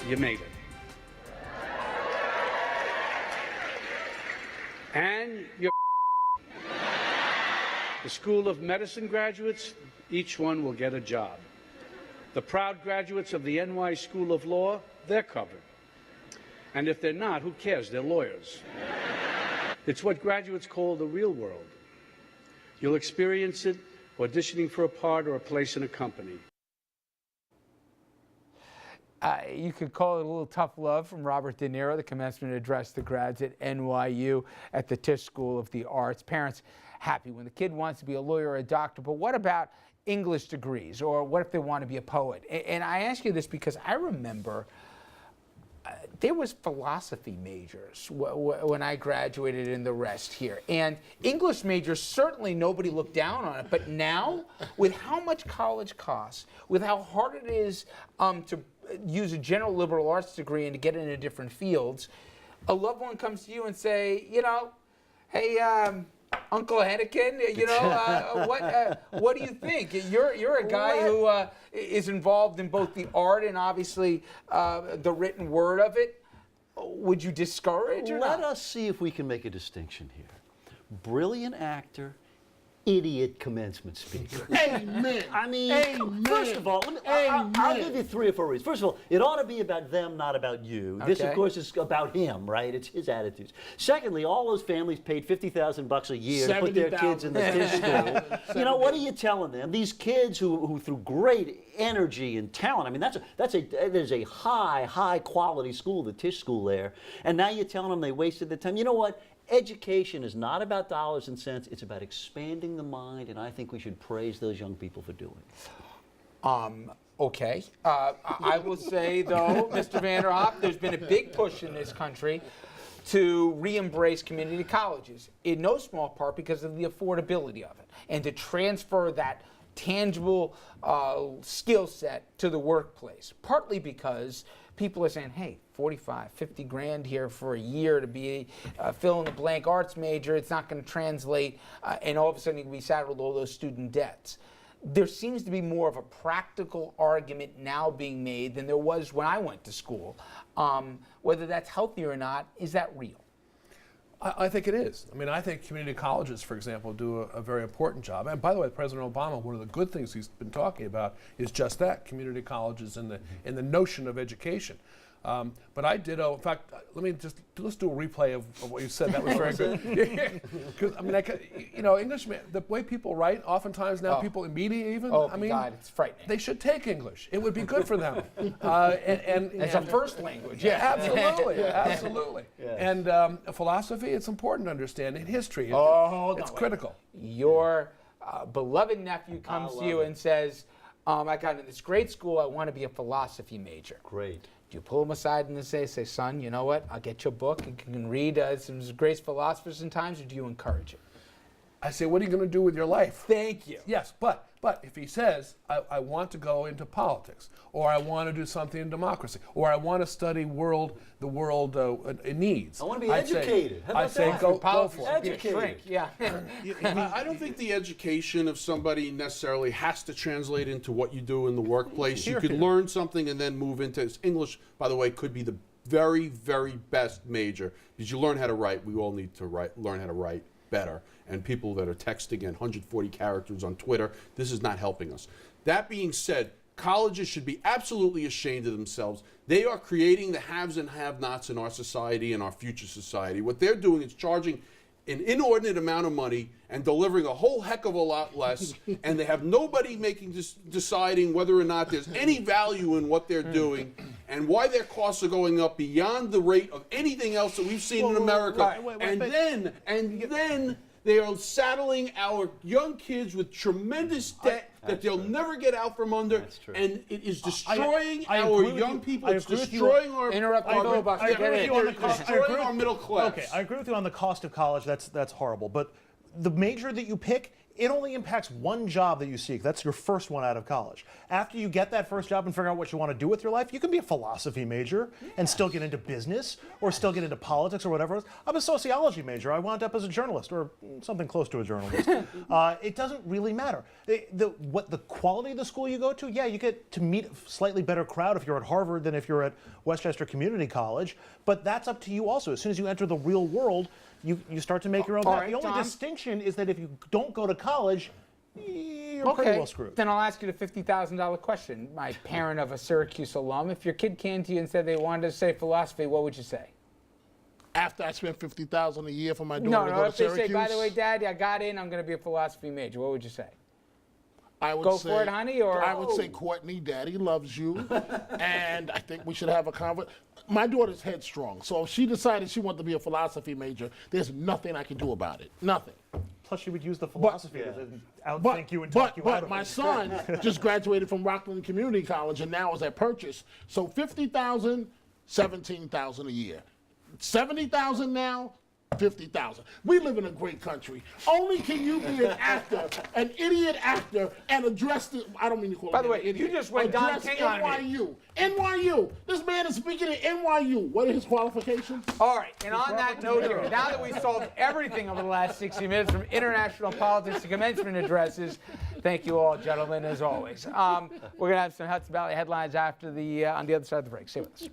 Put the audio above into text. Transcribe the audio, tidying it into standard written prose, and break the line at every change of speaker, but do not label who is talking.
you made it. And you're the School of Medicine graduates, each one will get a job. The proud graduates of the NY School of Law, they're covered. And if they're not, who cares? They're lawyers. It's what graduates call the real world. You'll experience it auditioning for a part or a place in a company.
You could call it a little tough love from Robert De Niro, the commencement address to grads at NYU at the Tisch School of the Arts. Parents happy when the kid wants to be a lawyer or a doctor, but what about English degrees, or what if they want to be a poet? And I ask you this because I remember there was philosophy majors when I graduated and the rest here. And English majors, certainly nobody looked down on it. But now, with how much college costs, with how hard it is to use a general liberal arts degree and to get into different fields, a loved one comes to you and say, you know, hey, Uncle Hennekin, you know, what do you think? You're a guy who is involved in both the art and obviously the written word of it. Would you discourage or
Let
not?
us see if we can make a distinction here. Brilliant actor, idiot commencement speaker.
Amen.
I mean,
Amen.
first of all, I'll give you 3 or 4 reasons. First of all, it ought to be about them, not about you. This, of
Okay.
course, is about him, right? It's his attitudes. Secondly, all those families paid $50,000 a year to put their kids in the Tisch school. You know, what are you telling them? These kids who through great energy and talent, I mean, there's a high quality school, the Tisch school there, and now you're telling them they wasted their time. You know what? Education is not about dollars and cents. It's about expanding the mind, and I think we should praise those young people for doing it.
Okay. I will say, though, Mr. Vanderhoff, there's been a big push in this country to re-embrace community colleges, in no small part because of the affordability of it, and to transfer that tangible skill set to the workplace, partly because people are saying, hey, 45, 50 grand here for a year to be fill-in-the-blank arts major, it's not going to translate, and all of a sudden you can be saddled with all those student debts. There seems to be more of a practical argument now being made than there was when I went to school. Whether that's healthy or not, is that real?
I think it is. I mean, I think community colleges, for example, do a very important job. And by the way, President Obama, one of the good things he's been talking about is just that, community colleges and the notion of education. But I did, in fact, let's do a replay of what you said. That was very good. Because I mean, you know, English, the way people write, oftentimes now people in media even.
Oh,
I mean,
God, it's frightening.
They should take English. It would be good for them.
As a first language, yeah.
Absolutely, absolutely.
Yes.
And philosophy, it's important to understand. In history, it's critical.
Your beloved nephew comes to you and says, I got into this great school, I want to be a philosophy major.
Great.
Do you pull him aside and say, son, you know what, I'll get you a book, you can read some great philosophers in times, or do you encourage it?
I say, what are you going to do with your life?
Thank you.
Yes, but if he says, I want to go into politics, or I want to do something in democracy, or I want to study the world needs.
I want to be educated. How about
I say,
that?
go for it.
Educated.
Yeah.
I don't think the education of somebody necessarily has to translate into what you do in the workplace. You could learn something and then move into English, by the way, could be the very, very best major, because you learn how to write. We all need to learn how to write better. And people that are texting in 140 characters on Twitter, this is not helping us. That being said, colleges should be absolutely ashamed of themselves. They are creating the haves and have-nots in our society and our future society. What they're doing is charging an inordinate amount of money and delivering a whole heck of a lot less, and they have nobody deciding whether or not there's any value in what they're doing and why their costs are going up beyond the rate of anything else that we've seen in America. And then they are saddling our young kids with tremendous debt that they'll never get out from under, and it is destroying our young people. It's destroying our
I agree with you on the cost.
destroying our middle class.
Okay, I agree with you on the cost of college. That's horrible. But the major that you pick, it only impacts one job that you seek. That's your first one out of college. After you get that first job and figure out what you want to do with your life, you can be a philosophy major and still get into business or still get into politics or whatever. I'm a sociology major. I wound up as a journalist or something close to a journalist. It doesn't really matter. What the quality of the school you go to, yeah, you get to meet a slightly better crowd if you're at Harvard than if you're at Westchester Community College, but that's up to you also. As soon as you enter the real world, you start to make your own path.
Right,
the only
Tom?
distinction is that if you don't go to college, you're pretty well screwed.
Then I'll ask you the $50,000 question. My parent of a Syracuse alum, if your kid came to you and said they wanted to say philosophy, what would you say?
After I spent $50,000 a year for my daughter to
No,
go to
if they
Syracuse,
say, by the way, Dad, I got in, I'm going to be a philosophy major, what would you say?
I would
Go
say,
for it, honey, or-
I would say, Courtney, Daddy loves you, and I think we should have a conversation. My daughter's headstrong, so if she decided she wanted to be a philosophy major, there's nothing I can do about it. Nothing.
Plus, you would use the philosophy to outthink you and talk you out of
my
it.
son just graduated from Rockland Community College and now is at Purchase. So 50,000, 17,000 a year. 70,000 now, 50,000. We live in a great country. Only can you be an actor, an idiot actor, and address the, I don't mean to call
By
it
the way,
an idiot.
you just went Don
address
King on me.
NYU. NYU. This man is speaking at NYU. What are his qualifications?
All right, and on that note here, now that we've solved everything over the last 60 minutes, from international politics to commencement addresses, thank you all, gentlemen, as always. We're going to have some Hudson Valley headlines after on the other side of the break. Stay with us.